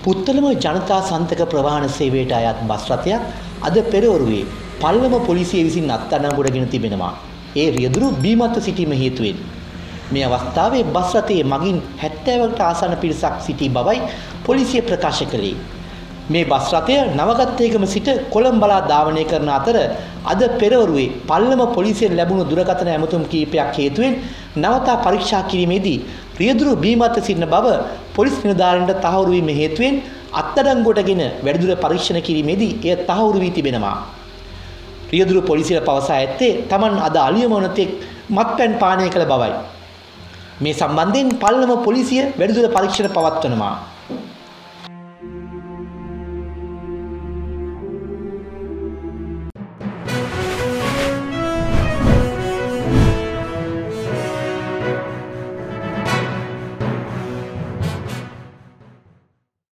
පුත්තලම ජනතා සන්තක ප්‍රවාහන සේවයට අයත් බස් රථයක් අද පෙරවරුවේ පල්ලම පොලිසිය විසින් අත්අඩංගුවටගෙන තිබෙනවා. ඒ රියදුරු බීමත්ව සිටීම හේතුවෙන්. මේ අවස්ථාවේ බස් රථයේ මගින් 70කට ආසන්න පිරිසක් සිටි බවයි පොලිසිය ප්‍රකාශ කළේ. මේ බස් රථය නවගත්තේකම සිට කොළඹ බලා ධාවනය කරන අතර අද පෙරවරුවේ පල්ලම පොලිසියෙන් ලැබුණු දුරකථන ඇමතුම් කිහිපයක් හේතුවෙන් නවතා පරීක්ෂා කිරීමේදී රියදුරු බීමත්ව සිටින බව පොලිස් නිලධාරීන්ට තහවුරු වීම හේතුවෙන් අත්අඩංගුවටගෙන වැඩිදුර පරීක්ෂණ කිරීමේදී එය තහවුරු වී තිබෙනවා. රියදුරු පොලිසිය පවසා ඇත්තේ Taman අද අලියමනතෙක් මත්පැන් පානය කළ බවයි. මේ සම්බන්ධයෙන් පල්ලම පොලිසිය වැඩිදුර පරීක්ෂණ පවත්වනවා.